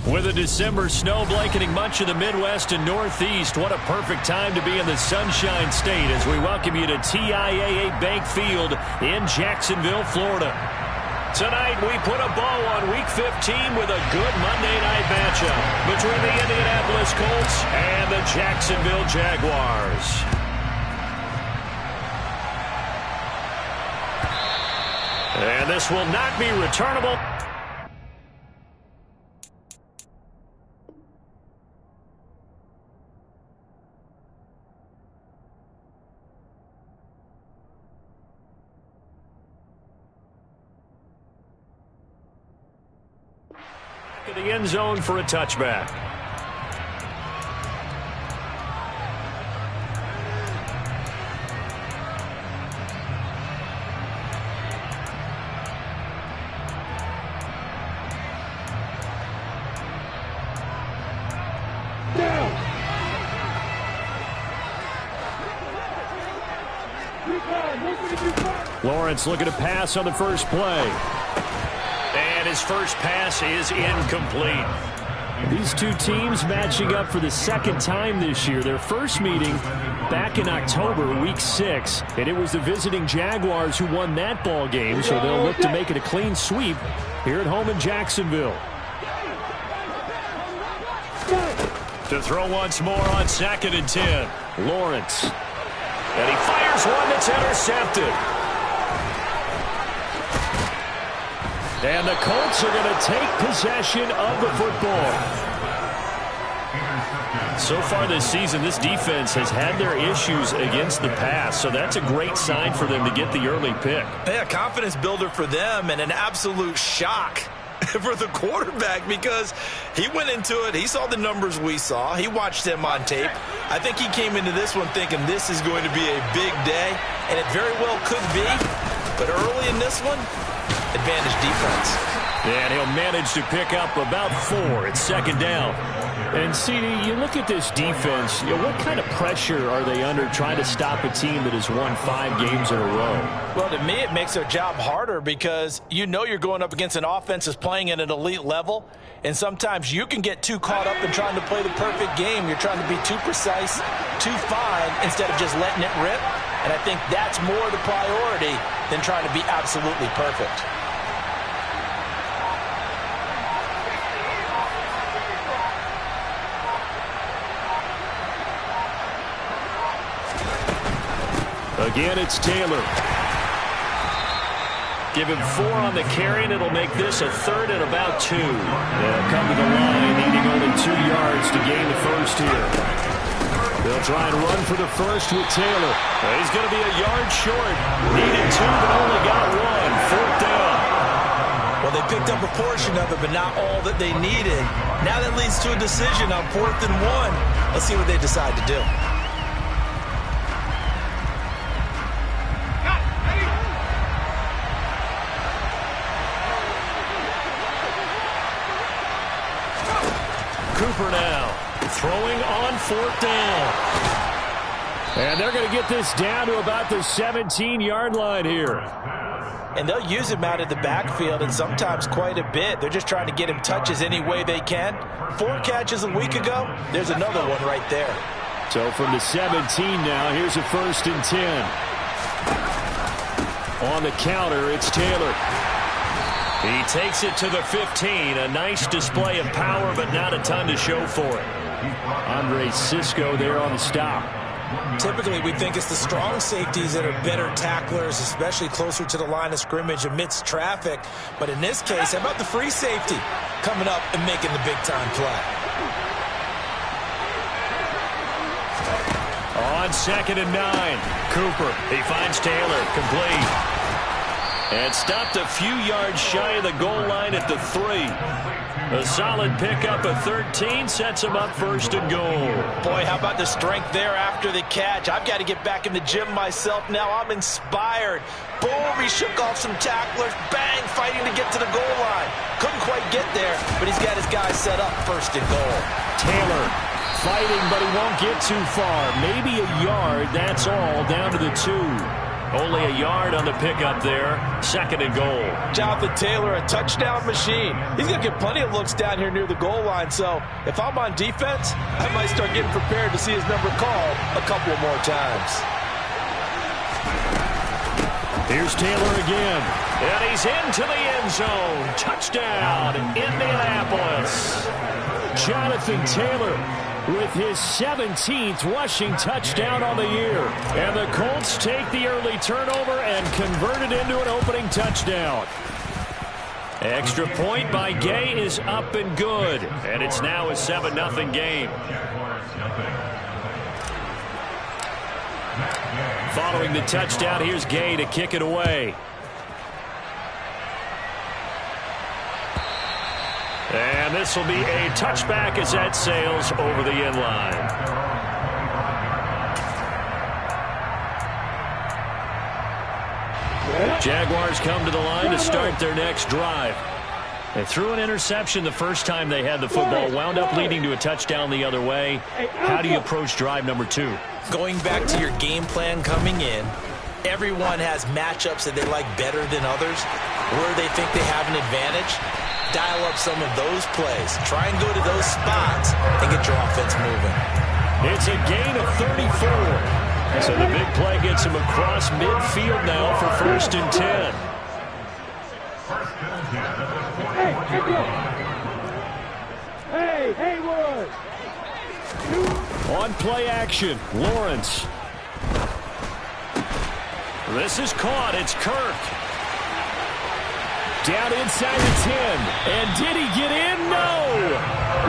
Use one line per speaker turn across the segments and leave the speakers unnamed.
With a December snow blanketing much of the Midwest and Northeast, what a perfect time to be in the Sunshine State as we welcome you to TIAA Bank Field in Jacksonville, Florida. Tonight, we put a bow on Week 15 with a good Monday night matchup between the Indianapolis Colts and the Jacksonville Jaguars. And this will not be returnable. To the end zone for a touchback. Lawrence looking to pass on the first play. And his first pass is incomplete. These two teams matching up for the second time this year. Their first meeting back in October, Week 6. And it was the visiting Jaguars who won that ball game, so they'll look to make it a clean sweep here at home in Jacksonville. To throw once more on 2nd and 10. Lawrence. And he fires one that's intercepted. And the Colts are going to take possession of the football. So far this season, this defense has had their issues against the pass, so that's a great sign for them to get the early pick.
Yeah, confidence builder for them and an absolute shock for the quarterback because he went into it. He saw the numbers we saw. He watched them on tape. I think he came into this one thinking this is going to be a big day, and it very well could be. But early in this one, advantage defense.
And he'll manage to pick up about 4 at 2nd down. And, CD, you look at this defense, what kind of pressure are they under trying to stop a team that has won 5 games in a row?
Well, to me, it makes their job harder because you know you're going up against an offense that's playing at an elite level, and sometimes you can get too caught up in trying to play the perfect game. You're trying to be too precise, too fine, instead of just letting it rip. And I think that's more the priority than trying to be absolutely perfect.
Again, it's Taylor. Give him 4 on the carry, and it'll make this a 3rd and about 2. They'll come to the line, needing only 2 yards to gain the first here. They'll try and run for the first with Taylor. He's going to be a yard short. Needed 2, but only got 1. 4th down.
Well, they picked up a portion of it, but not all that they needed. Now that leads to a decision on 4th and 1. Let's see what they decide to do.
Cooper now throwing on 4th down. And they're going to get this down to about the 17-yard line here.
And they'll use him out of the backfield, and sometimes quite a bit. They're just trying to get him touches any way they can. 4 catches a week ago. There's another one right there.
So from the 17 now, here's a 1st and 10. On the counter, it's Taylor. He takes it to the 15. A nice display of power, but not a ton to show for it. Andre Cisco there on the stop.
Typically, we think it's the strong safeties that are better tacklers, especially closer to the line of scrimmage amidst traffic. But in this case, how about the free safety coming up and making the big-time play?
On 2nd and 9, Cooper. He finds Taylor, complete. And stopped a few yards shy of the goal line at the 3. A solid pickup of 13 sets him up 1st and goal.
Boy, how about the strength there after the catch? I've got to get back in the gym myself now. I'm inspired. Boom, he shook off some tacklers. Bang, fighting to get to the goal line. Couldn't quite get there, but he's got his guys set up 1st and goal.
Taylor fighting, but he won't get too far. Maybe a yard, that's all, down to the 2. Only a yard on the pickup there. 2nd and goal.
Jonathan Taylor, a touchdown machine. He's going to get plenty of looks down here near the goal line. So if I'm on defense, I might start getting prepared to see his number called a couple more times.
Here's Taylor again. And he's into the end zone. Touchdown, Indianapolis. Jonathan Taylor with his 17th rushing touchdown on the year. And the Colts take the early turnover and convert it into an opening touchdown. Extra point by Gay is up and good. And it's now a 7-0 game. Following the touchdown, here's Gay to kick it away. And this will be a touchback as that sails over the end line. Jaguars come to the line to start their next drive. They threw an interception the first time they had the football, wound up leading to a touchdown the other way. How do you approach drive number 2?
Going back to your game plan coming in, everyone has matchups that they like better than others, where they think they have an advantage. Dial up some of those plays. Try and go to those spots and get your offense moving.
It's a gain of 34. So the big play gets him across midfield now for 1st and 10.
Hey, Haywood!
On play action, Lawrence. This is caught. It's Kirk. Down inside the 10. And did he get in? No.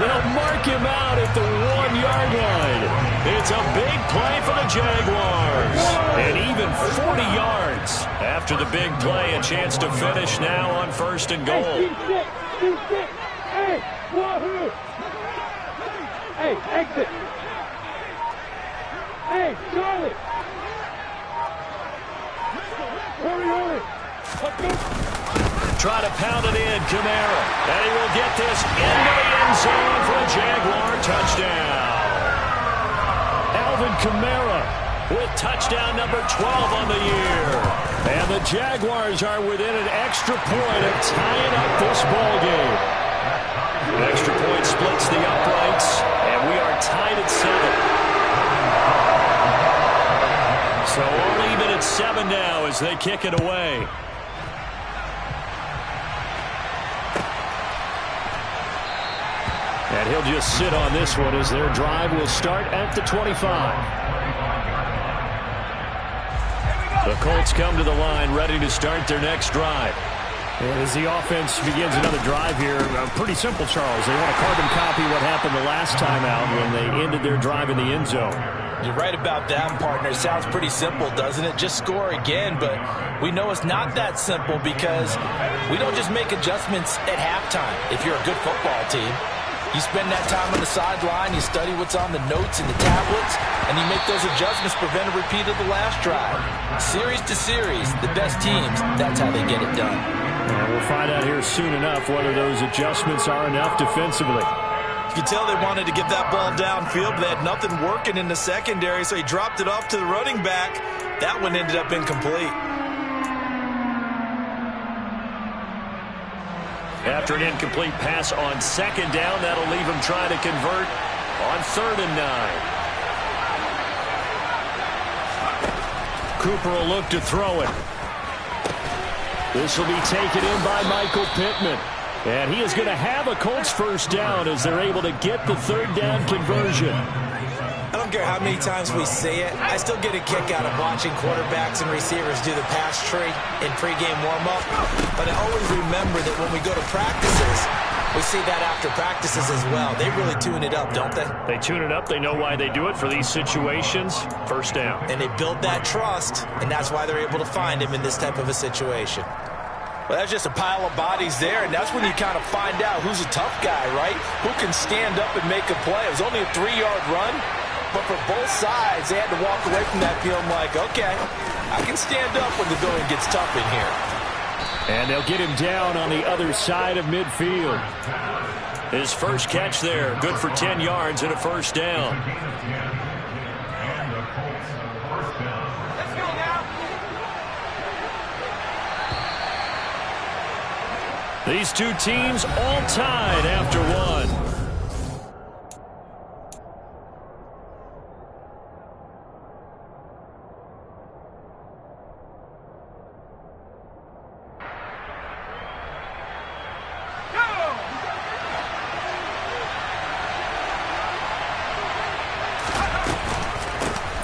They'll mark him out at the 1-yard line. It's a big play for the Jaguars. And even 40 yards after the big play. A chance to finish now on 1st and goal.
Hey, wahoo! Hey, exit! Hey, Charlie! Hurry! Let's go!
Try to pound it in, Kamara. And he will get this into the end zone for a Jaguar touchdown. Alvin Kamara with touchdown number 12 on the year. And the Jaguars are within an extra point of tying up this ball game. An extra point splits the uprights, and we are tied at 7. So all even at 7 now as they kick it away. And he'll just sit on this one as their drive will start at the 25. The Colts come to the line ready to start their next drive. And as the offense begins another drive here, pretty simple, Charles. They want to carbon copy what happened the last time out when they ended their drive in the end zone.
You're right about that, partner. It sounds pretty simple, doesn't it? Just score again, but we know it's not that simple because we don't just make adjustments at halftime if you're a good football team. You spend that time on the sideline, you study what's on the notes and the tablets, and you make those adjustments, prevent a repeat of the last drive. Series to series, the best teams, that's how they get it done.
And we'll find out here soon enough whether those adjustments are enough defensively.
You can tell they wanted to get that ball downfield, but they had nothing working in the secondary, so he dropped it off to the running back. That one ended up incomplete.
After an incomplete pass on 2nd down, that'll leave him trying to convert on 3rd and 9. Cooper will look to throw it. This will be taken in by Michael Pittman. And he is going to have a Colts 1st down as they're able to get the 3rd down conversion.
I don't care how many times we say it, I still get a kick out of watching quarterbacks and receivers do the pass tree in pregame warm-up. But I always remember that when we go to practices, we see that after practices as well. They really tune it up, don't they?
They tune it up. They know why they do it for these situations. 1st down.
And they build that trust, and that's why they're able to find him in this type of a situation. Well, that's just a pile of bodies there, and that's when you kind of find out who's a tough guy, right? Who can stand up and make a play. It was only a 3-yard run. But for both sides, they had to walk away from that field like, okay, I can stand up when the going gets tough in here.
And they'll get him down on the other side of midfield. His first catch there, good for 10 yards and a 1st down. These two teams all tied after one.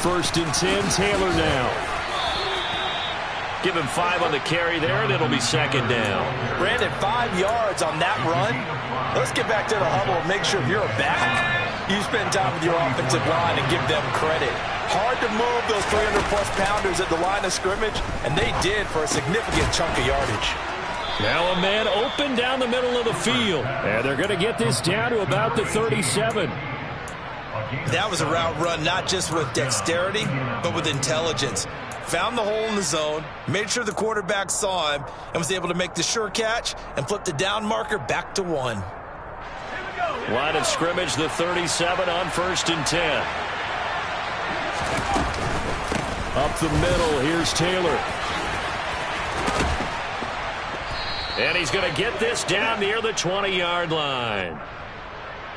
First and 10, Taylor now. Give him 5 on the carry there, and it'll be second down.
Brandon, 5 yards on that run. Let's get back to the huddle and make sure if you're a back, you spend time with your offensive line and give them credit. Hard to move those 300-plus pounders at the line of scrimmage, and they did for a significant chunk of yardage.
Now a man open down the middle of the field, and they're going to get this down to about the 37.
That was a route run not just with dexterity, but with intelligence. Found the hole in the zone, made sure the quarterback saw him, and was able to make the sure catch and flip the down marker back to 1.
Line of scrimmage, the 37 on first and 10. Up the middle, here's Taylor. And he's going to get this down near the 20-yard line.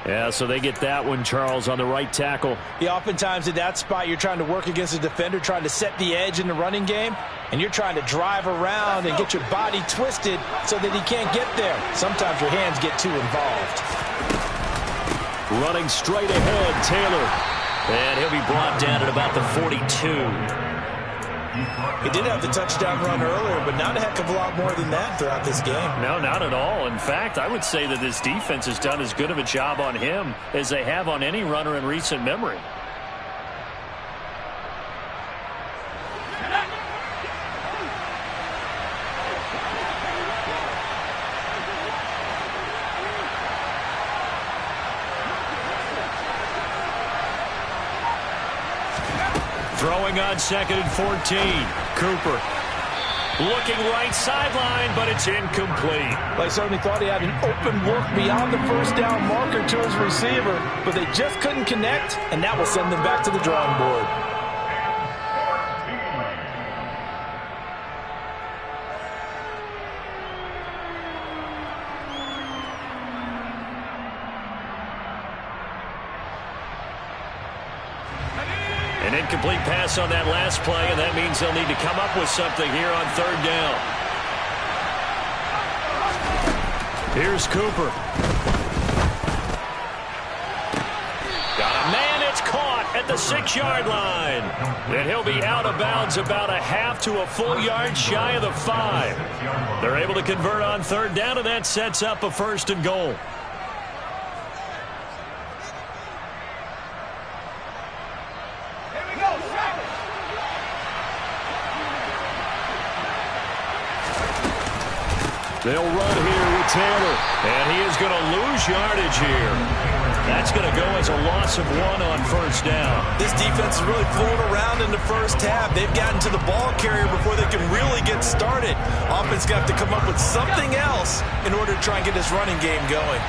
Yeah, so they get that one, Charles, on the right tackle.
Yeah, oftentimes in that spot, you're trying to work against a defender, trying to set the edge in the running game, and you're trying to drive around and get your body twisted so that he can't get there. Sometimes your hands get too involved.
Running straight ahead, Taylor. And he'll be brought down at about the 42.
He did have the touchdown run earlier, but not a heck of a lot more than that throughout this game.
No, not at all. In fact, I would say that this defense has done as good of a job on him as they have on any runner in recent memory. Throwing on second and 14. Cooper looking right sideline, but it's incomplete.
Well, I certainly thought he had an open look beyond the first down marker to his receiver, but they just couldn't connect, and that will send them back to the drawing board.
An incomplete pass on that last play, and that means they'll need to come up with something here on third down. Here's Cooper. Got a man, it's caught at the 6-yard line. And he'll be out of bounds about a half to a full yard shy of the 5. They're able to convert on third down, and that sets up a first and goal. They'll run here with Taylor, and he is going to lose yardage here. That's going to go as a loss of 1 on first down.
This defense is really floating around in the first half. They've gotten to the ball carrier before they can really get started. Offense got to come up with something else in order to try and get this running game going.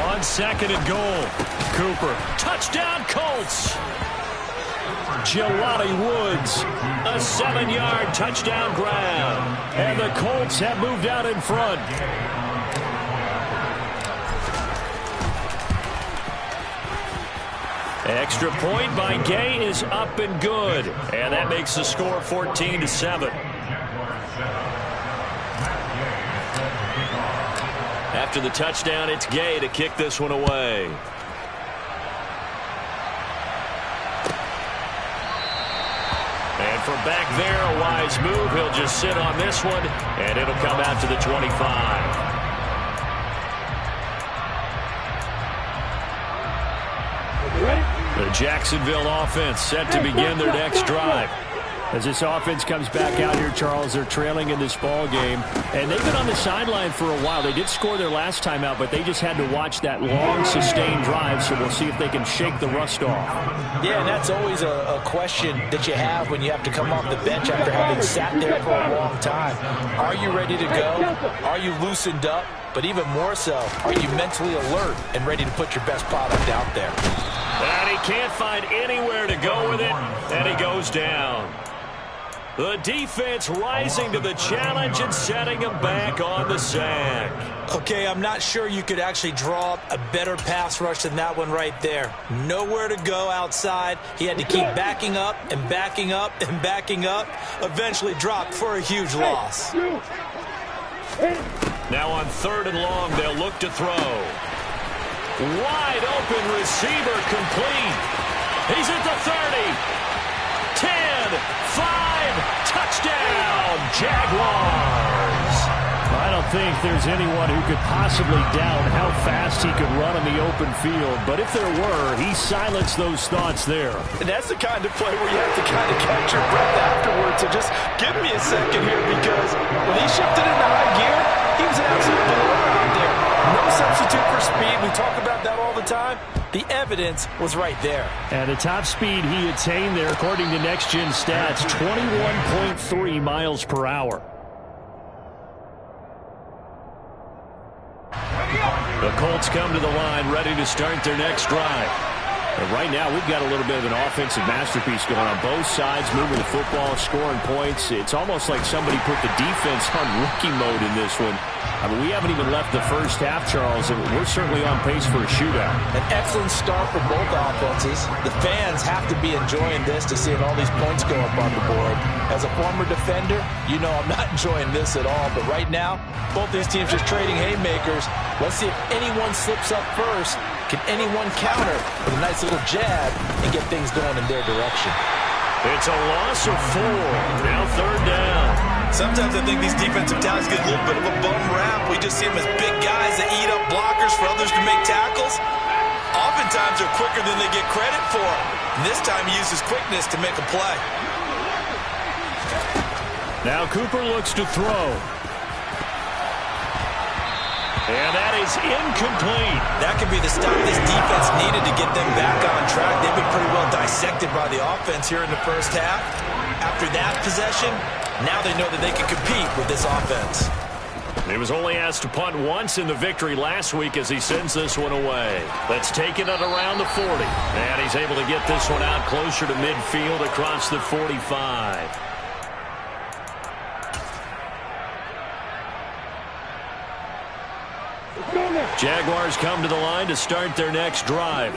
On second and goal, Cooper. Touchdown, Colts. Jelani Woods, a 7-yard touchdown grab. And the Colts have moved out in front. Extra point by Gay is up and good. And that makes the score 14-7. After the touchdown, it's Gay to kick this one away. And from back there, a wise move. He'll just sit on this one, and it'll come out to the 25. The Jacksonville offense set to begin their next drive. As this offense comes back out here, Charles, they're trailing in this ball game, and they've been on the sideline for a while. They did score their last time out, but they just had to watch that long, sustained drive, so we'll see if they can shake the rust off.
Yeah, and that's always a question that you have when you have to come off the bench after having sat there for a long time. Are you ready to go? Are you loosened up? But even more so, are you mentally alert and ready to put your best product out there?
And he can't find anywhere to go with it, and he goes down. The defense rising to the challenge and setting him back on the sack.
Okay, I'm not sure you could actually draw up a better pass rush than that one right there. Nowhere to go outside. He had to keep backing up and backing up and backing up. Eventually dropped for a huge loss.
Now on 3rd and long, they'll look to throw. Wide open receiver complete. He's at the 30. 10, 5, touchdown, Jaguars. I don't think there's anyone who could possibly doubt how fast he could run on the open field. But if there were, he silenced those thoughts there.
And that's the kind of play where you have to kind of catch your breath afterwards. So just give me a second here, because when he shifted into high gear, he was an absolute blower out there. No substitute for speed. We talk about that all the time. The evidence was right there.
And the top speed he attained there, according to Next Gen Stats, 21.3 miles per hour. The Colts come to the line, ready to start their next drive. And right now, we've got a little bit of an offensive masterpiece going on both sides, moving the football, scoring points. It's almost like somebody put the defense on rookie mode in this one. I mean, we haven't even left the first half, Charles, and we're certainly on pace for a shootout.
An excellent start for both offenses. The fans have to be enjoying this to seeing all these points go up on the board. As a former defender, you know I'm not enjoying this at all. But right now, both these teams just trading haymakers. Let's see if anyone slips up first. Can anyone counter with a nice little jab and get things going in their direction?
It's a loss of 4. Now 3rd down.
Sometimes I think these defensive tackles get a little bit of a bum rap. We just see them as big guys that eat up blockers for others to make tackles. Oftentimes they're quicker than they get credit for. And this time he uses quickness to make a play.
Now Cooper looks to throw. And that is incomplete.
That could be the stop this defense needed to get them back on track. They've been pretty well dissected by the offense here in the first half. After that possession, now they know that they can compete with this offense.
He was only asked to punt once in the victory last week as he sends this one away. Let's take it at around the 40. And he's able to get this one out closer to midfield across the 45. Jaguars come to the line to start their next drive.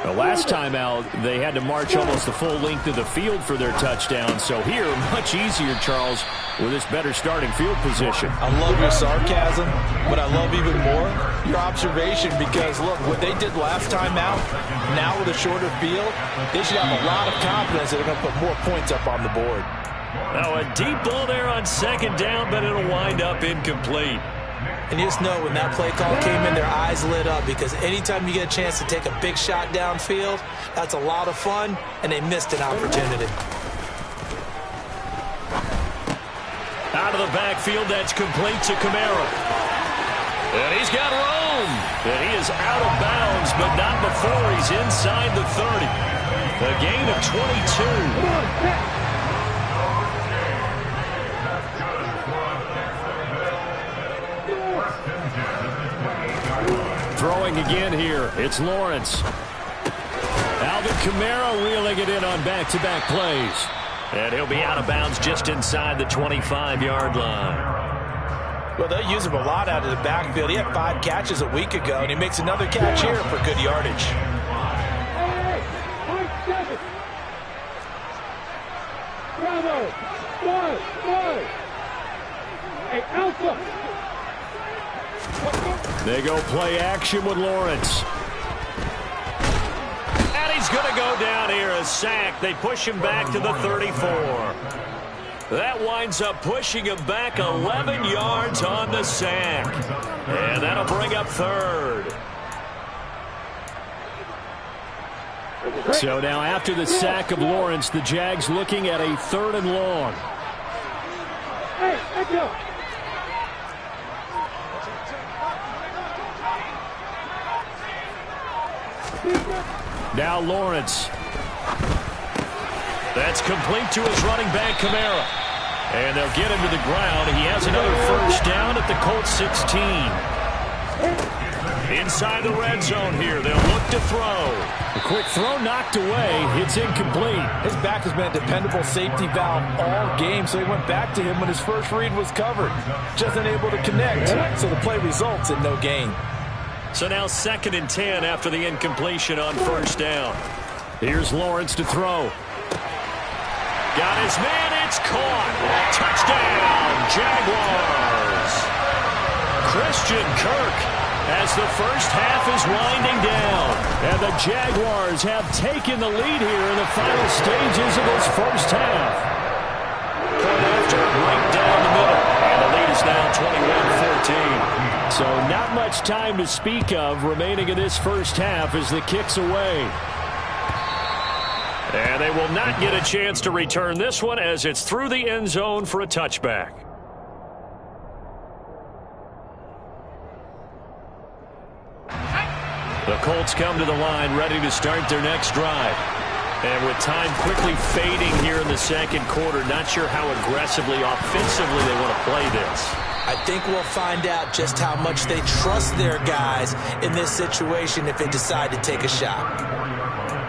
The last time out, they had to march almost the full length of the field for their touchdown. So here, much easier, Charles, with this better starting field position.
I love your sarcasm, but I love even more your observation, because, look, what they did last time out, now with a shorter field, they should have a lot of confidence that they're going to put more points up on the board.
Now, a deep ball there on 2nd down, but it'll wind up incomplete.
And you just know when that play call came in, their eyes lit up, because anytime you get a chance to take a big shot downfield, that's a lot of fun, and they missed an opportunity.
Out of the backfield, that's complete to Kamara. And he's got room. And he is out of bounds, but not before he's inside the 30. A gain of 22. Throwing again here, it's Lawrence. Alvin Kamara reeling it in on back-to-back plays. And he'll be out of bounds just inside the 25-yard line.
Well, they use him a lot out of the backfield. He had 5 catches a week ago, and he makes another catch here for good yardage.
Bravo! One. Hey, Alpha!
They go play action with Lawrence. And he's going to go down here, a sack. They push him back to the 34. That winds up pushing him back 11 yards on the sack. And that'll bring up 3rd. So now after the sack of Lawrence, the Jags looking at a 3rd and long.
Hey, let's go!
Now Lawrence. That's complete to his running back, Kamara. And they'll get him to the ground. He has another 1st down at the Colts 16. Inside the red zone here, they'll look to throw. A quick throw knocked away. It's incomplete.
His back has been a dependable safety valve all game, so he went back to him when his first read was covered. Just unable to connect, so the play results in no gain.
So now 2nd and 10 after the incompletion on first down. Here's Lawrence to throw. Got his man, it's caught. Touchdown, Jaguars. Christian Kirk as the first half is winding down. And the Jaguars have taken the lead here in the final stages of this first half. Point after, right down the middle. And the lead is now 21-14. So not much time to speak of remaining in this first half as the kick's away. And they will not get a chance to return this one as it's through the end zone for a touchback. The Colts come to the line ready to start their next drive. And with time quickly fading here in the second quarter, not sure how aggressively, offensively they want to play this.
I think we'll find out just how much they trust their guys in this situation if they decide to take a shot.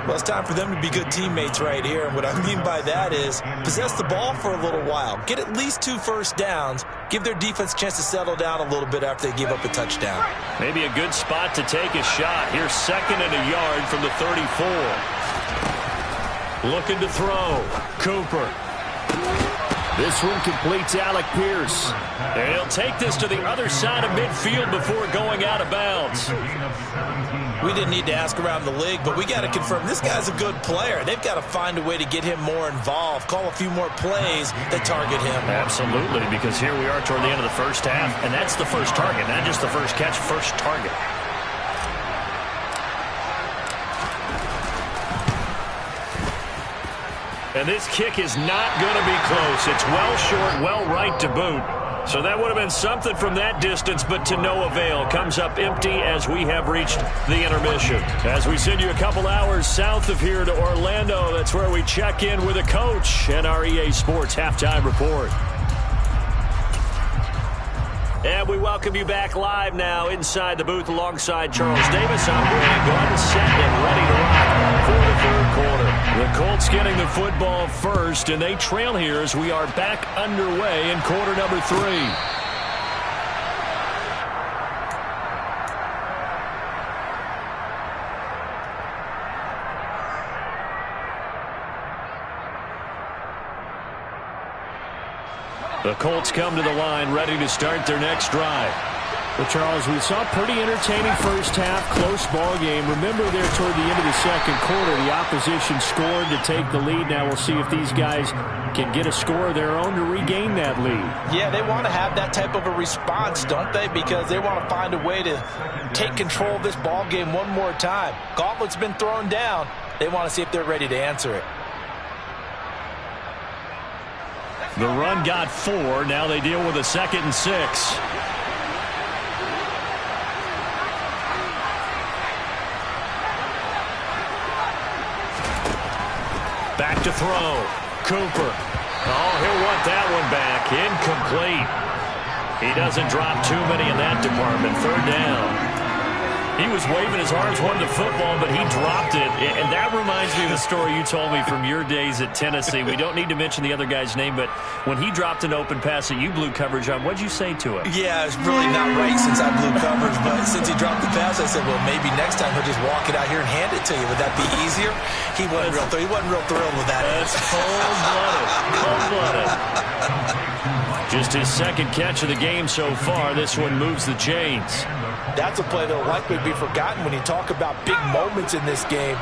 Well, it's time for them to be good teammates right here. And what I mean by that is possess the ball for a little while. Get at least 2 first downs. Give their defense a chance to settle down a little bit after they give up a touchdown.
Maybe a good spot to take a shot. Here's 2nd and a yard from the 34. Looking to throw. Cooper. This one completes Alec Pierce. And he'll take this to the other side of midfield before going out of bounds.
We didn't need to ask around the league, but we got to confirm this guy's a good player. They've got to find a way to get him more involved, call a few more plays that target him.
Absolutely, because here we are toward the end of the first half, and that's the first target, not just the first catch, first target. And this kick is not going to be close. It's well short, well right to boot. So that would have been something from that distance, but to no avail. Comes up empty as we have reached the intermission. As we send you a couple hours south of here to Orlando, that's where we check in with a coach and our EA Sports Halftime Report. And we welcome you back live now inside the booth alongside Charles Davis. I'm Brandon Gordon, set and ready to rock for the third quarter. The Colts getting the football first, and they trail here as we are back underway in quarter number 3. The Colts come to the line ready to start their next drive. Well, Charles, we saw a pretty entertaining first half, close ball game. Remember there toward the end of the second quarter, the opposition scored to take the lead. Now we'll see if these guys can get a score of their own to regain that lead.
Yeah, they want to have that type of a response, don't they? Because they want to find a way to take control of this ball game one more time. Gauntlet's been thrown down. They want to see if they're ready to answer it.
The run got 4. Now they deal with a 2nd and 6. Back to throw. Cooper. Oh, he'll want that one back. Incomplete. He doesn't drop too many in that department. 3rd down. He was waving his arms, wanting the football, but he dropped it. And that reminds me of the story you told me from your days at Tennessee. We don't need to mention the other guy's name, but when he dropped an open pass that you blew coverage on, what'd you say to him?
Yeah, it's really not right since I blew coverage, but since he dropped the pass, I said, well, maybe next time he'll just walk it out here and hand it to you. Would that be easier? He wasn't real thrilled with that.
That's cold-blooded. Cold-blooded. Just his 2nd catch of the game so far. This one moves the chains.
That's a play that will likely be forgotten when you talk about big moments in this game.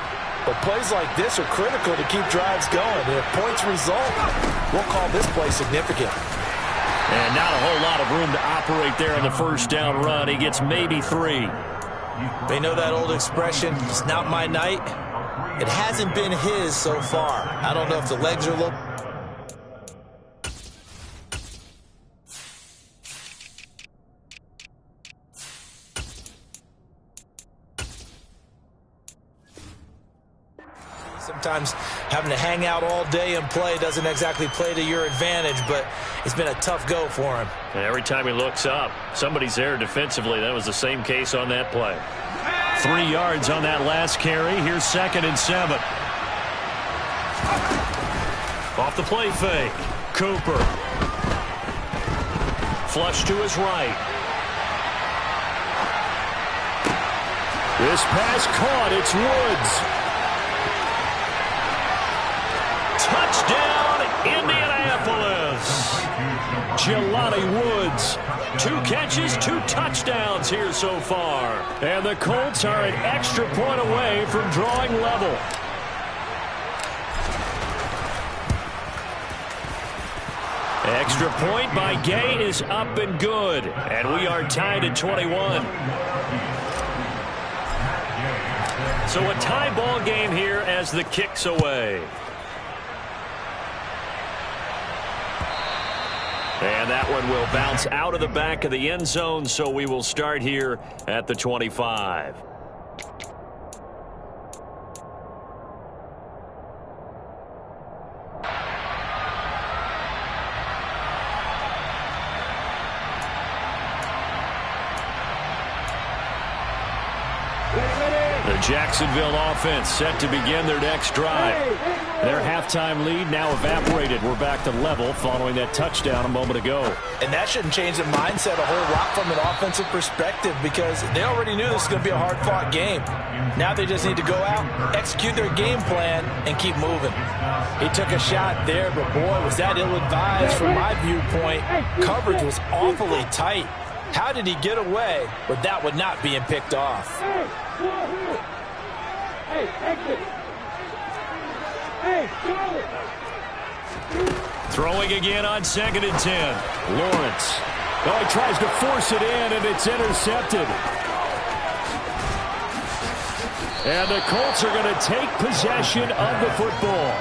But plays like this are critical to keep drives going. And if points result, we'll call this play significant.
And not a whole lot of room to operate there on the first down run. He gets maybe 3.
They know that old expression, it's not my night. It hasn't been his so far. I don't know if the legs are a little... Sometimes having to hang out all day and play doesn't exactly play to your advantage, but it's been a tough go for him.
And every time he looks up, somebody's there defensively. That was the same case on that play. 3 yards on that last carry. Here's 2nd and 7. Off the play fake. Cooper. Flush to his right. This pass caught. It's Woods. Touchdown, Indianapolis. Jelani Woods. 2 catches, 2 touchdowns here so far. And the Colts are an extra point away from drawing level. Extra point by Gay is up and good. And we are tied at 21. So a tie ball game here as the kick's away. And that one will bounce out of the back of the end zone, so we will start here at the 25. The Jacksonville offense set to begin their next drive. Their halftime lead now evaporated. We're back to level following that touchdown a moment ago.
And that shouldn't change the mindset a whole lot from an offensive perspective because they already knew this was going to be a hard-fought game. Now they just need to go out, execute their game plan, and keep moving. He took a shot there, but boy, was that ill-advised from my viewpoint. Coverage was awfully tight. How did he get away with that one not being picked off?
Hey, exit. Hey, Charlie.
Throwing again on 2nd and 10. Lawrence. Oh, he tries to force it in, and it's intercepted. And the Colts are going to take possession of the football.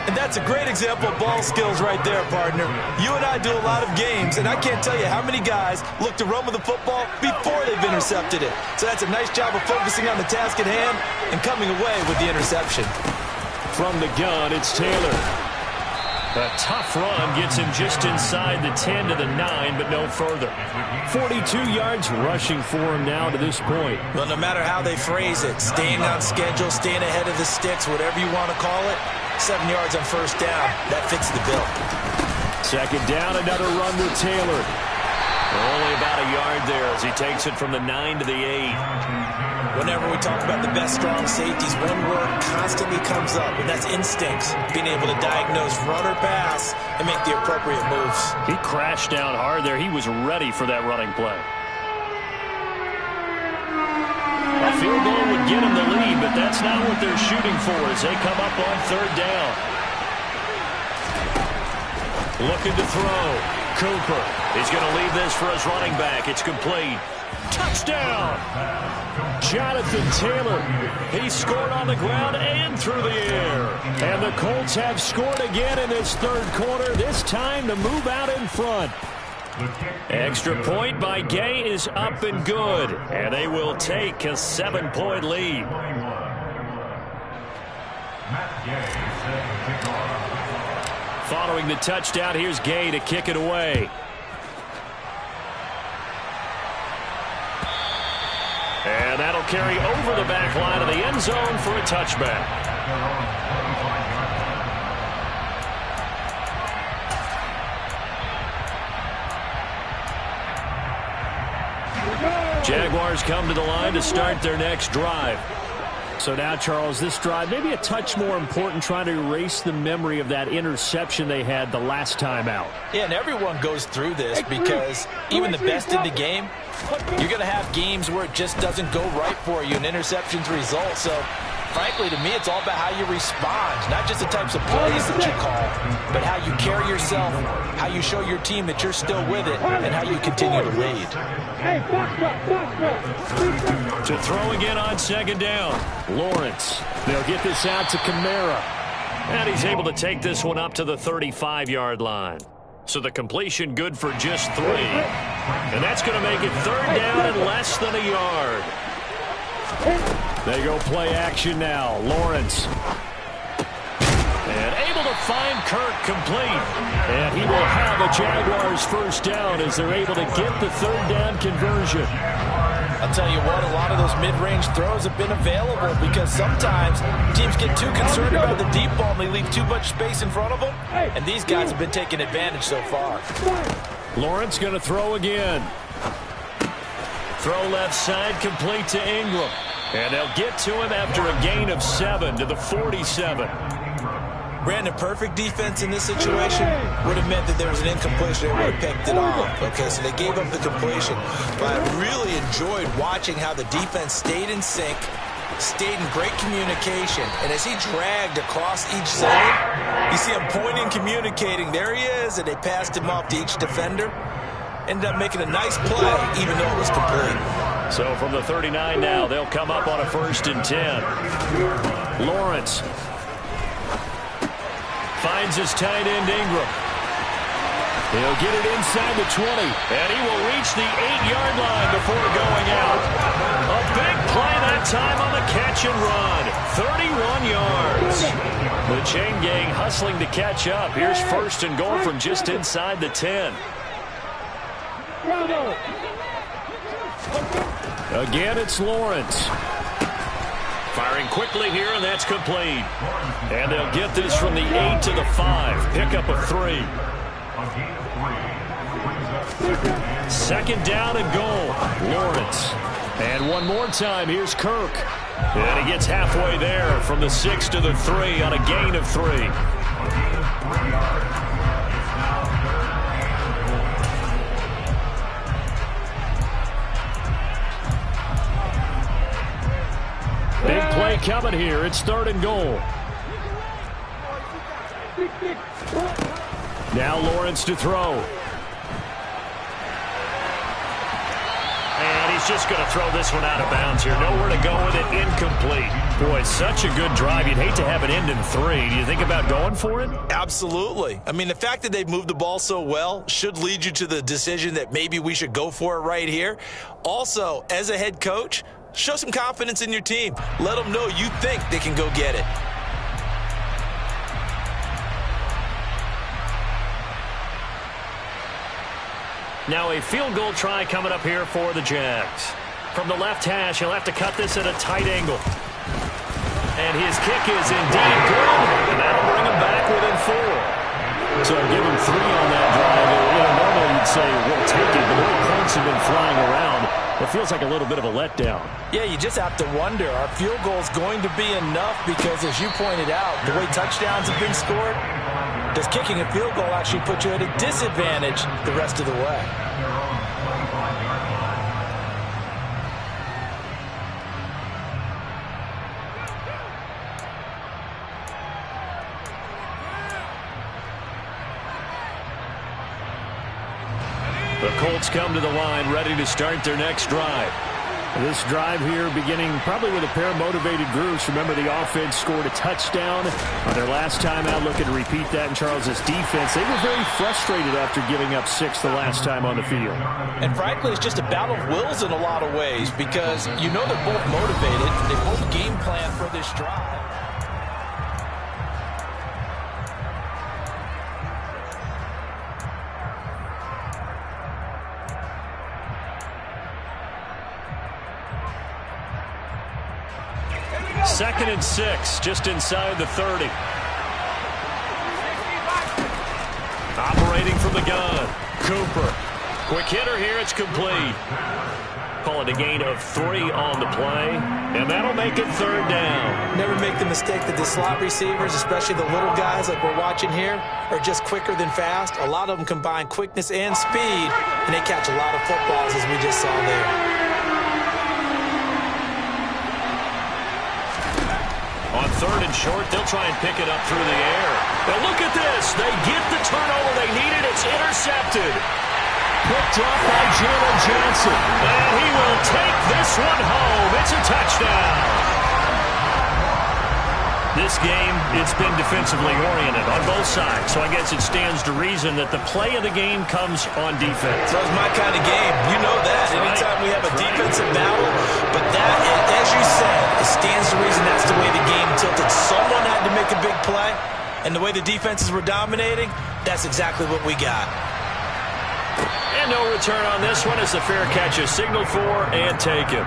And that's a great example of ball skills right there, partner. You and I do a lot of games, and I can't tell you how many guys look to run with the football before they've intercepted it. So that's a nice job of focusing on the task at hand and coming away with the interception.
From the gun, it's Taylor. A tough run gets him just inside the 10 to the 9, but no further. 42 yards rushing for him now to this point.
Well, no matter how they phrase it, staying on schedule, staying ahead of the sticks, whatever you want to call it, 7 yards on first down. That fits the bill.
2nd down, another run with Taylor. Only about a yard there as he takes it from the 9 to the 8.
Whenever we talk about the best strong safeties, one word constantly comes up, and that's instincts. Being able to diagnose run or pass and make the appropriate moves.
He crashed down hard there. He was ready for that running play. A field goal would get him the lead, but that's not what they're shooting for as they come up on 3rd down. Looking to throw. Cooper. He's going to leave this for his running back. It's complete. Touchdown! Jonathan Taylor. He scored on the ground and through the air. And the Colts have scored again in this 3rd quarter, this time to move out in front. Extra point by Gay is up and good. And they will take a 7-point lead. Following the touchdown, here's Gay to kick it away. And that'll carry over the back line of the end zone for a touchback. Jaguars come to the line to start their next drive. So now, Charles, this drive maybe a touch more important, trying to erase the memory of that interception they had the last time out.
Yeah, and everyone goes through this because even the best in the game, you're going to have games where it just doesn't go right for you and interceptions result. So, frankly, to me, it's all about how you respond, not just the types of plays that you call, but how you carry yourself, how you show your team that you're still with it, and how you continue to lead.
To throw again on 2nd down. Lawrence. They'll get this out to Kamara. And he's able to take this one up to the 35-yard line. So the completion good for just 3. And that's going to make it 3rd down and less than a yard. They go play action now. Lawrence. And able to find Kirk complete. And he will have a Jaguars first down as they're able to get the third down conversion.
I'll tell you what, a lot of those mid-range throws have been available because sometimes teams get too concerned about the deep ball and they leave too much space in front of them. And these guys have been taking advantage so far.
Lawrence going to throw again. Throw left side, complete to Ingram. And they'll get to him after a gain of 7 to the 47.
Brandon, perfect defense in this situation would have meant that there was an incompletion. They would have picked it off. Okay, so they gave up the completion. But I really enjoyed watching how the defense stayed in sync, stayed in great communication. And as he dragged across each zone, you see him pointing, communicating. There he is, and they passed him off to each defender. Ended up making a nice play, even though it was complete.
So from the 39 now, they'll come up on a 1st and 10. Lawrence finds his tight end Ingram. He'll get it inside the 20, and he will reach the 8-yard line before going out. A big play that time on the catch and run. 31 yards. The chain gang hustling to catch up. Here's 1st and goal from just inside the 10. Again, it's Lawrence. Firing quickly here, and that's complete. And they'll get this from the 8 to the 5. Pickup of 3. 2nd down and goal. Lawrence. And one more time, here's Kirk. And he gets halfway there from the 6 to the 3 on a gain of 3. Big play coming here. It's 3rd and goal. Now Lawrence to throw. And he's just going to throw this one out of bounds here. Nowhere to go with it. Incomplete. Boy, such a good drive. You'd hate to have it end in 3. Do you think about going for it?
Absolutely. I mean, the fact that they've moved the ball so well should lead you to the decision that maybe we should go for it right here. Also, as a head coach, show some confidence in your team. Let them know you think they can go get it.
Now a field goal try coming up here for the Jags. From the left hash, he'll have to cut this at a tight angle. And his kick is indeed good. And that'll bring him back within 4. So give him 3 on that drive. Normally you'd say, we'll take it, but the way points have been flying around, it feels like a little bit of a letdown.
Yeah, you just have to wonder, are field goals going to be enough? Because as you pointed out, the way touchdowns have been scored, does kicking a field goal actually put you at a disadvantage the rest of the way?
The Colts come to the line, ready to start their next drive. This drive here beginning probably with a pair of motivated groups. Remember, the offense scored a touchdown on their last time out. Looking to repeat that in Charles's defense. They were very frustrated after giving up 6 the last time on the field.
And frankly, it's just a battle of wills in a lot of ways because you know they're both motivated. They both game plan for this drive.
Second and 6, just inside the 30. Operating from the gun, Cooper. Quick hitter here, it's complete. Call it a gain of 3 on the play, and that'll make it 3rd down.
Never make the mistake that the slot receivers, especially the little guys like we're watching here, are just quicker than fast. A lot of them combine quickness and speed, and they catch a lot of footballs as we just saw there.
On 3rd and short, they'll try and pick it up through the air. Now look at this. They get the turnover they needed. It's intercepted. Picked off by Jalen Johnson. And he will take this one home. It's a touchdown. This game, it's been defensively oriented on both sides. So I guess it stands to reason that the play of the game comes on defense.
That was my kind of game. You know that. Anytime we have a defensive battle. But that, as you stands to reason that's the way the game tilted. Someone had to make a big play, and the way the defenses were dominating, that's exactly what we got.
And no return on this one as the fair catch is signaled for and taken.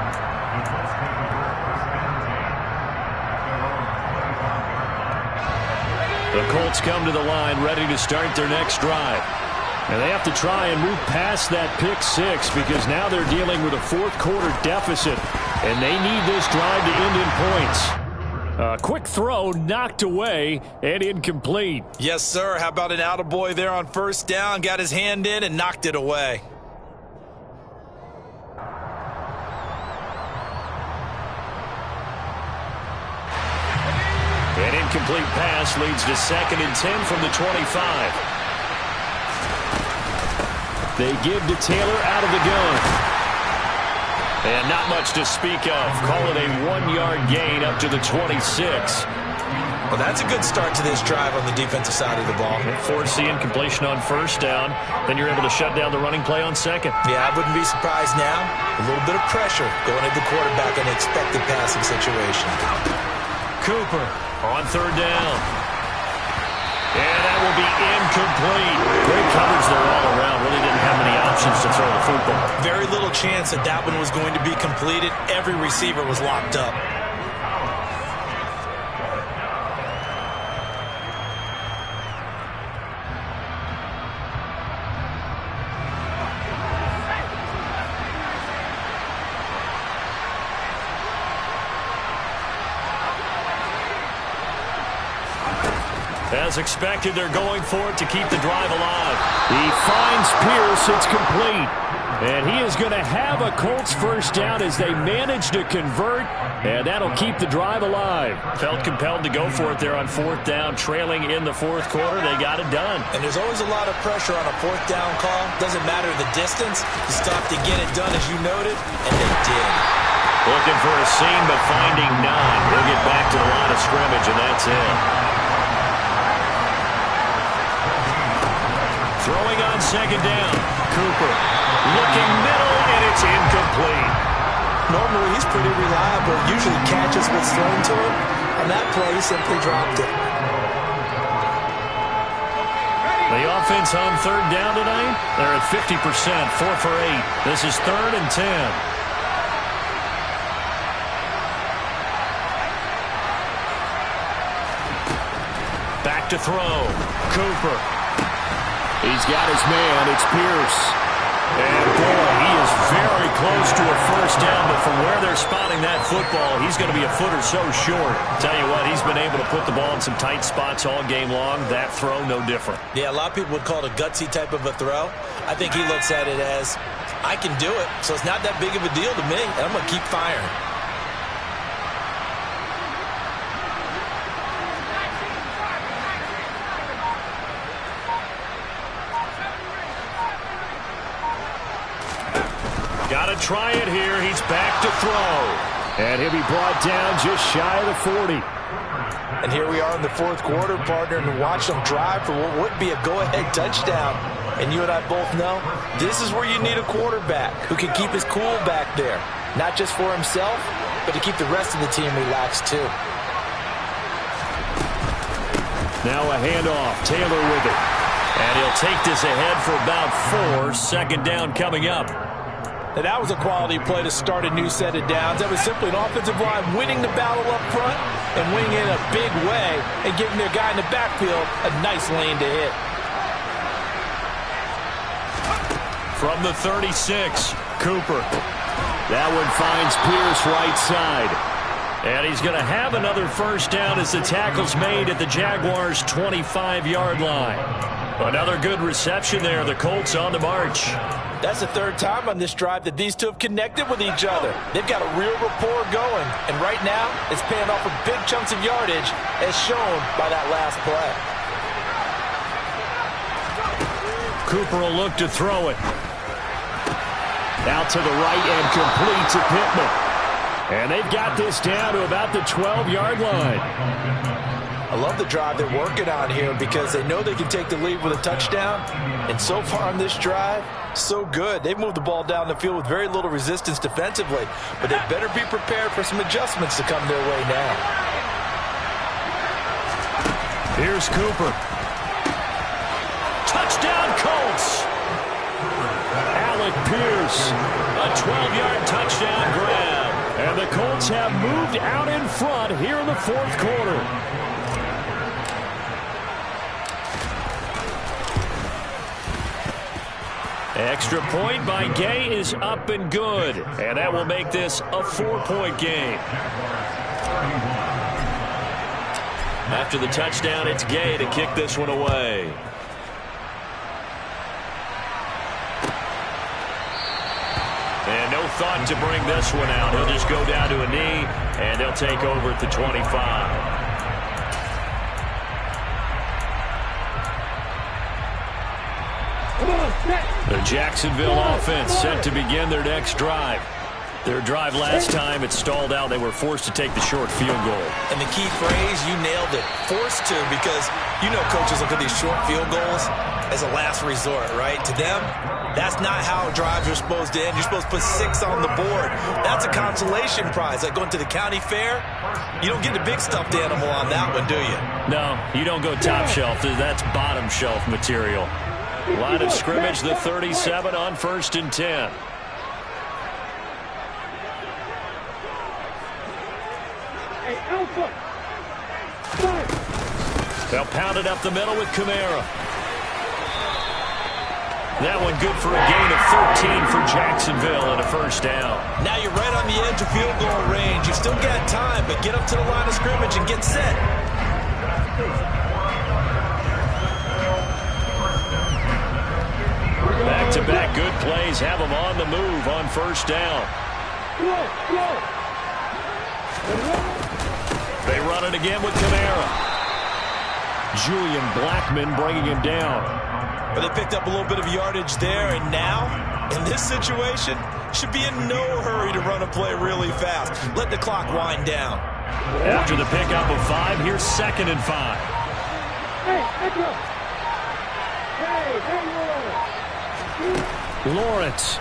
The Colts come to the line ready to start their next drive. And they have to try and move past that pick six because now they're dealing with a fourth-quarter deficit, and they need this drive to end in points. A quick throw knocked away and incomplete.
Yes, sir. How about an attaboy there on first down? Got his hand in and knocked it away.
An incomplete pass leads to 2nd and 10 from the 25. They give to Taylor out of the gun. And not much to speak of. Call it a 1-yard gain up to the 26.
Well, that's a good start to this drive on the defensive side of the ball.
Force the incompletion on first down. Then you're able to shut down the running play on second.
Yeah, I wouldn't be surprised now. A little bit of pressure going at the quarterback in an expected passing situation.
Cooper on third down. And that will be incomplete. Great coverage there all around. Really didn't have many options to throw the football.
Very little chance that that one was going to be completed. Every receiver was locked up.
As expected, they're going for it to keep the drive alive. He finds Pierce. It's complete. And he is going to have a Colts first down as they manage to convert. And that'll keep the drive alive. Felt compelled to go for it there on fourth down. Trailing in the fourth quarter, they got it done.
And there's always a lot of pressure on a fourth down call. Doesn't matter the distance. You still have to get it done, as you noted. And they did.
Looking for a seam, but finding none. He'll get back to the line of scrimmage, and that's it. Throwing on second down. Cooper looking middle, and it's incomplete.
Normally, he's pretty reliable. Usually catches what's thrown to him. On that play, he simply dropped it.
The offense on third down tonight, they're at 50%, 4 for 8. This is 3rd and 10. Back to throw. Cooper. He's got his man. It's Pierce. And, boy, he is very close to a first down, but from where they're spotting that football, he's going to be a foot or so short. Tell you what, he's been able to put the ball in some tight spots all game long. That throw, no different.
Yeah, a lot of people would call it a gutsy type of a throw. I think he looks at it as, I can do it, so it's not that big of a deal to me, and I'm going to keep firing.
Got to try it here. He's back to throw. And he'll be brought down just shy of the 40.
And here we are in the fourth quarter, partner, and watch them drive for what would be a go-ahead touchdown. And you and I both know this is where you need a quarterback who can keep his cool back there. Not just for himself, but to keep the rest of the team relaxed too.
Now a handoff. Taylor with it. And he'll take this ahead for about 4. Second down coming up.
And that was a quality play to start a new set of downs. That was simply an offensive line winning the battle up front and winning in a big way and giving their guy in the backfield a nice lane to hit.
From the 36, Cooper. That one finds Pierce right side. And he's going to have another first down as the tackle's made at the Jaguars' 25-yard line. Another good reception there. The Colts on the march.
That's the third time on this drive that these two have connected with each other. They've got a real rapport going. And right now, it's paying off with big chunks of yardage, as shown by that last play.
Cooper will look to throw it. Out to the right and complete to Pittman. And they've got this down to about the 12-yard line.
I love the drive they're working on here because they know they can take the lead with a touchdown. And so far on this drive, so good. They've moved the ball down the field with very little resistance defensively, but they better be prepared for some adjustments to come their way now.
Here's Cooper. Touchdown, Colts. Alec Pierce, a 12-yard touchdown grab. And the Colts have moved out in front here in the fourth quarter. Extra point by Gay is up and good. And that will make this a 4-point game. After the touchdown, it's Gay to kick this one away. And no thought to bring this one out. He'll just go down to a knee, and they'll take over at the 25. The Jacksonville offense set to begin their next drive. Their drive last time, it stalled out. They were forced to take the short field goal.
And the key phrase, you nailed it, forced to, because you know coaches look at these short field goals as a last resort, right? To them, that's not how drives are supposed to end. You're supposed to put 6 on the board. That's a consolation prize. Like going to the county fair, you don't get the big stuffed animal on that one, do you?
No, you don't go top shelf. That's bottom shelf material. Line of scrimmage, the 37 on 1st and 10. They'll pound it up the middle with Kamara. That one good for a gain of 13 for Jacksonville and a first down.
Now you're right on the edge of field goal range. You've still got time, but get up to the line of scrimmage and get set.
Back-to-back good plays have them on the move on first down. They run it again with Kamara. Julian Blackmon bringing him down.
But they picked up a little bit of yardage there, and now, in this situation, should be in no hurry to run a play really fast. Let the clock wind down.
After the pickup of 5, here's 2nd and 5. Lawrence.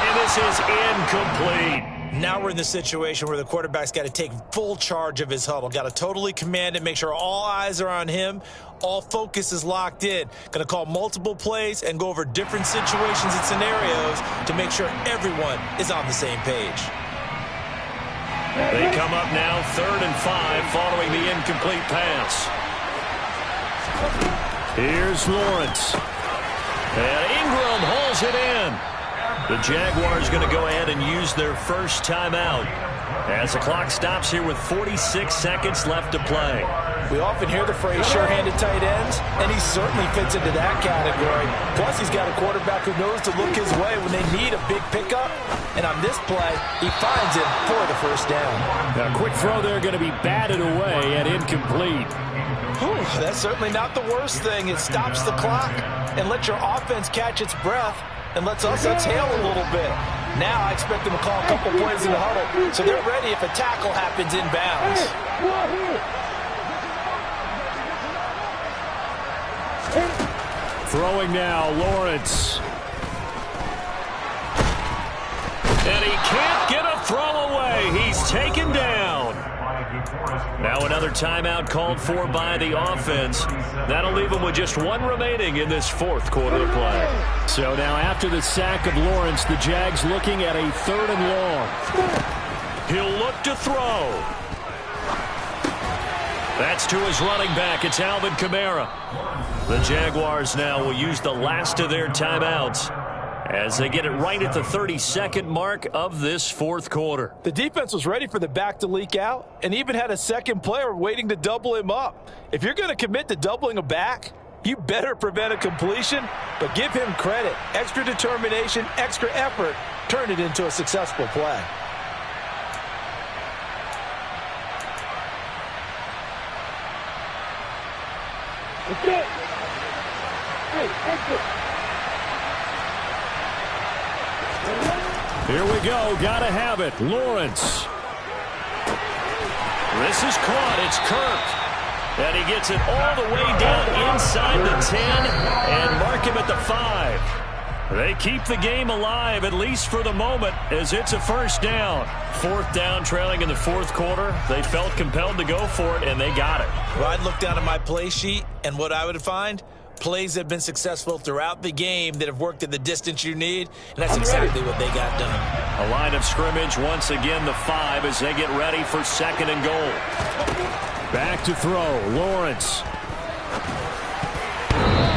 And this is incomplete.
Now we're in the situation where the quarterback's got to take full charge of his huddle. Got to totally command it, make sure all eyes are on him. All focus is locked in. Going to call multiple plays and go over different situations and scenarios to make sure everyone is on the same page.
They come up now 3rd and 5 following the incomplete pass. Here's Lawrence. And Ingram hauls it in. The Jaguars going to go ahead and use their first timeout as the clock stops here with 46 seconds left to play.
We often hear the phrase sure-handed tight ends, and he certainly fits into that category. Plus, he's got a quarterback who knows to look his way when they need a big pickup. And on this play, he finds him for the first down.
Now, a quick throw there going to be batted away and incomplete.
Whew, that's certainly not the worst thing. It stops the clock and lets your offense catch its breath and lets us exhale a little bit. Now I expect them to call a couple plays in the huddle so they're ready if a tackle happens inbounds.
Throwing now, Lawrence. And he can't get a throw away. He's taken down. Now another timeout called for by the offense. That'll leave them with just 1 remaining in this 4th quarter of play. So now after the sack of Lawrence, the Jags looking at a 3rd and long. He'll look to throw. That's to his running back. It's Alvin Kamara. The Jaguars now will use the last of their timeouts as they get it right at the 32nd mark of this 4th quarter.
The defense was ready for the back to leak out and even had a second player waiting to double him up. If you're going to commit to doubling a back, you better prevent a completion, but give him credit. Extra determination, extra effort, turned it into a successful play.
Here we go. Gotta have it. Lawrence. This is caught. It's Kirk. And he gets it all the way down inside the 10 and mark him at the 5. They keep the game alive, at least for the moment, as it's a first down. 4th down, trailing in the 4th quarter. They felt compelled to go for it, and they got it.
Well, I'd look down at my play sheet, and what I would find, plays that have been successful throughout the game that have worked at the distance you need, and that's exactly what they got done.
A line of scrimmage, once again the 5 as they get ready for 2nd and goal. Back to throw, Lawrence.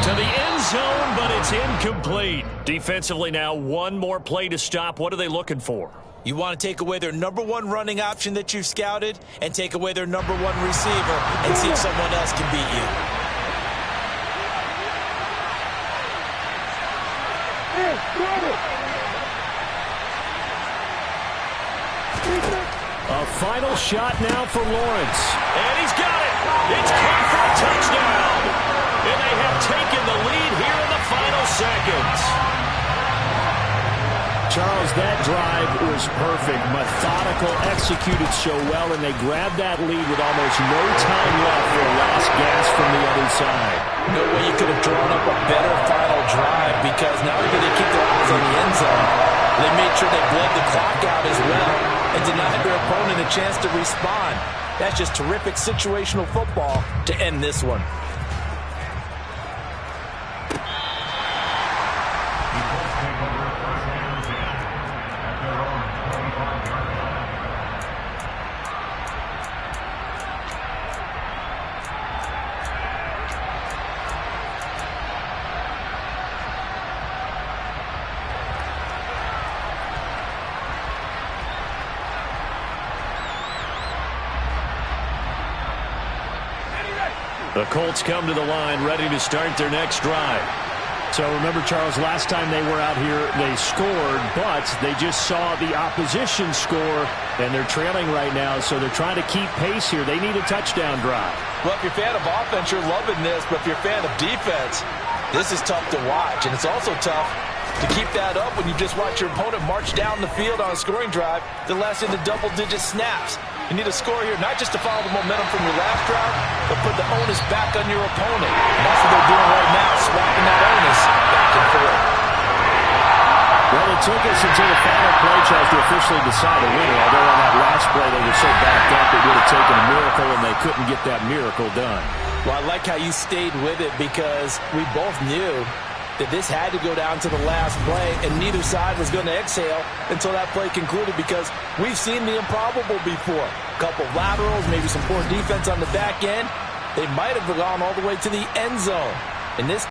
To the end zone, but it's incomplete. Defensively now, one more play to stop. What are they looking for?
You want to take away their #1 running option that you've scouted and take away their #1 receiver and see if someone else can beat you.
A final shot now for Lawrence. And he's got it. It's caught for a touchdown. And they have taken the lead here in the final seconds. Charles, that drive was perfect. Methodical, executed so well, and they grabbed that lead with almost no time left for a last gasp from the other side.
No way you could have drawn up a better final drive, because not only did they keep their eyes on the end zone, they made sure they bled the clock out as well and denied their opponent a chance to respond. That's just terrific situational football to end this one.
The Colts come to the line, ready to start their next drive. So remember, Charles, last time they were out here, they scored, but they just saw the opposition score, and they're trailing right now, so they're trying to keep pace here. They need a touchdown drive.
Well, if you're a fan of offense, you're loving this, but if you're a fan of defense, this is tough to watch, and it's also tough to keep that up when you just watch your opponent march down the field on a scoring drive that lasts into double-digit snaps. You need a score here, not just to follow the momentum from your last drive, but put the onus back on your opponent. And that's what they're doing right now, swapping that onus back and forth.
Well, it took us until the final play, Charles, to officially decide a winner. Although on that last play they were so backed up it would have taken a miracle, and they couldn't get that miracle done.
Well, I like how you stayed with it, because we both knew that this had to go down to the last play, and neither side was going to exhale until that play concluded, because we've seen the improbable before. A couple laterals, maybe some poor defense on the back end. They might have gone all the way to the end zone. In this